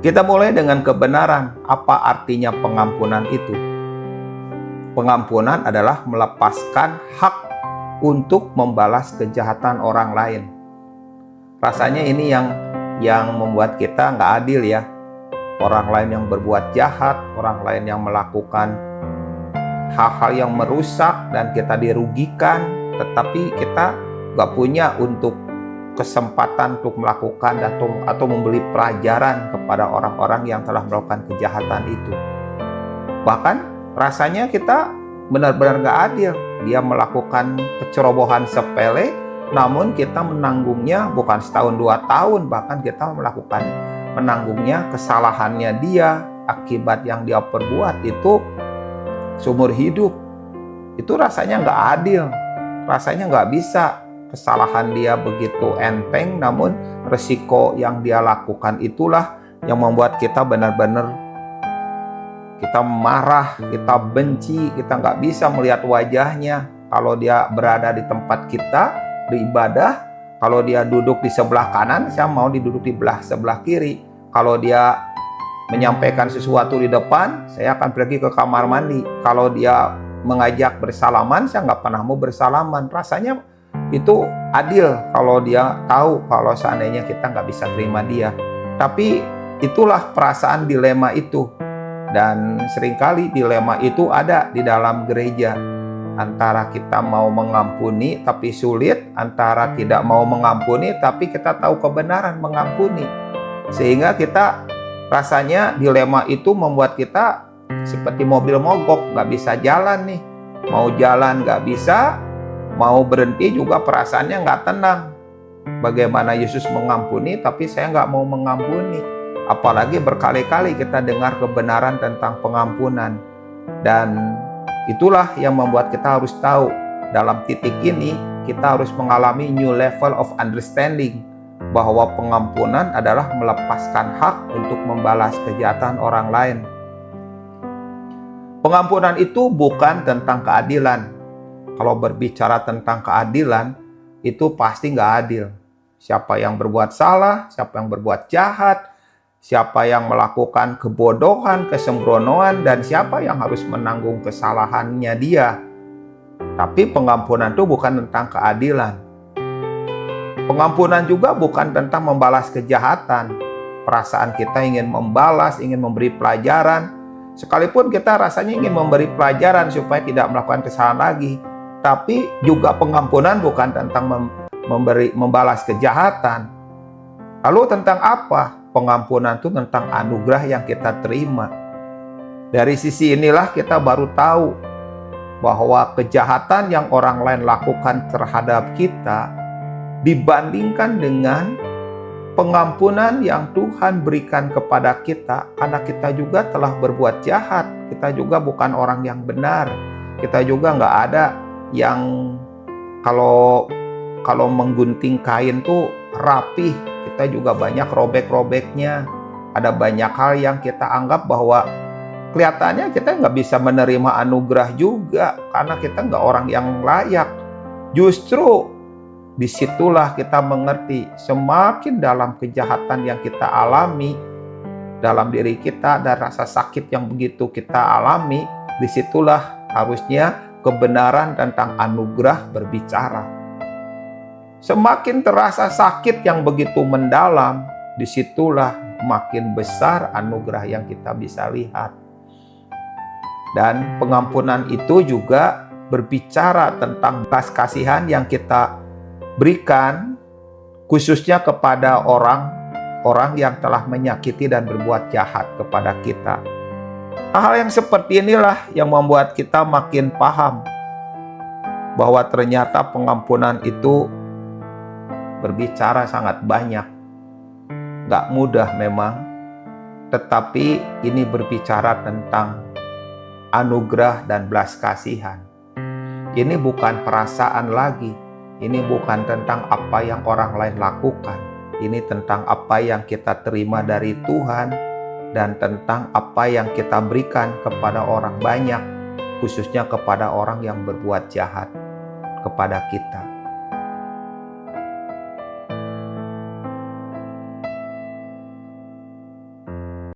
Kita mulai dengan kebenaran. Apa artinya pengampunan itu? Pengampunan adalah melepaskan hak untuk membalas kejahatan orang lain. Rasanya ini yang membuat kita nggak adil ya. Orang lain yang berbuat jahat, orang lain yang melakukan hal-hal yang merusak dan kita dirugikan, tetapi kita nggak punya untuk kesempatan untuk melakukan atau memberi pelajaran kepada orang-orang yang telah melakukan kejahatan itu. Bahkan rasanya kita benar-benar nggak adil. Dia melakukan kecerobohan sepele, namun kita menanggungnya bukan setahun 2 tahun, bahkan kita menanggungnya kesalahannya dia, akibat yang dia perbuat itu seumur hidup. Itu rasanya nggak adil, rasanya nggak bisa. Kesalahan dia begitu enteng, namun resiko yang dia lakukan itulah yang membuat kita benar-benar kita marah, kita benci, kita nggak bisa melihat wajahnya. Kalau dia berada di tempat kita beribadah, kalau dia duduk di sebelah kanan, saya mau duduk di sebelah kiri. Kalau dia menyampaikan sesuatu di depan, saya akan pergi ke kamar mandi. Kalau dia mengajak bersalaman, saya nggak pernah mau bersalaman. Rasanya itu adil kalau dia tahu kalau seandainya kita nggak bisa terima dia. Tapi itulah perasaan dilema itu. Dan seringkali dilema itu ada di dalam gereja. Antara kita mau mengampuni tapi sulit, antara tidak mau mengampuni tapi kita tahu kebenaran mengampuni. Sehingga kita rasanya dilema itu membuat kita seperti mobil mogok, nggak bisa jalan nih. Mau jalan nggak bisa, mau berhenti juga perasaannya nggak tenang. Bagaimana Yesus mengampuni tapi saya nggak mau mengampuni. Apalagi berkali-kali kita dengar kebenaran tentang pengampunan. Dan itulah yang membuat kita harus tahu, dalam titik ini kita harus mengalami new level of understanding, bahwa pengampunan adalah melepaskan hak untuk membalas kejahatan orang lain. Pengampunan itu bukan tentang keadilan. Kalau berbicara tentang keadilan, itu pasti nggak adil. Siapa yang berbuat salah, siapa yang berbuat jahat, siapa yang melakukan kebodohan, kesembronoan, dan siapa yang harus menanggung kesalahannya dia. Tapi pengampunan itu bukan tentang keadilan. Pengampunan juga bukan tentang membalas kejahatan. Perasaan kita ingin membalas, ingin memberi pelajaran. Sekalipun kita rasanya ingin memberi pelajaran supaya tidak melakukan kesalahan lagi. Tapi juga pengampunan bukan tentang membalas kejahatan. Lalu tentang apa? Pengampunan itu tentang anugerah yang kita terima. Dari sisi inilah kita baru tahu bahwa kejahatan yang orang lain lakukan terhadap kita dibandingkan dengan pengampunan yang Tuhan berikan kepada kita, karena kita juga telah berbuat jahat. Kita juga bukan orang yang benar. Kita juga nggak ada yang kalau menggunting kain tuh rapih. Kita juga banyak robek-robeknya. Ada banyak hal yang kita anggap bahwa kelihatannya kita nggak bisa menerima anugerah juga karena kita nggak orang yang layak. Justru disitulah kita mengerti semakin dalam kejahatan yang kita alami dalam diri kita dan rasa sakit yang begitu kita alami, disitulah harusnya kebenaran tentang anugerah berbicara. Semakin terasa sakit yang begitu mendalam, disitulah makin besar anugerah yang kita bisa lihat. Dan pengampunan itu juga berbicara tentang belas kasihan yang kita berikan, khususnya kepada orang yang telah menyakiti dan berbuat jahat kepada kita. Hal yang seperti inilah yang membuat kita makin paham bahwa ternyata pengampunan itu berbicara sangat banyak. Gak mudah memang, tetapi ini berbicara tentang anugerah dan belas kasihan. Ini bukan perasaan lagi. Ini bukan tentang apa yang orang lain lakukan. Ini tentang apa yang kita terima dari Tuhan dan tentang apa yang kita berikan kepada orang banyak, khususnya kepada orang yang berbuat jahat kepada kita.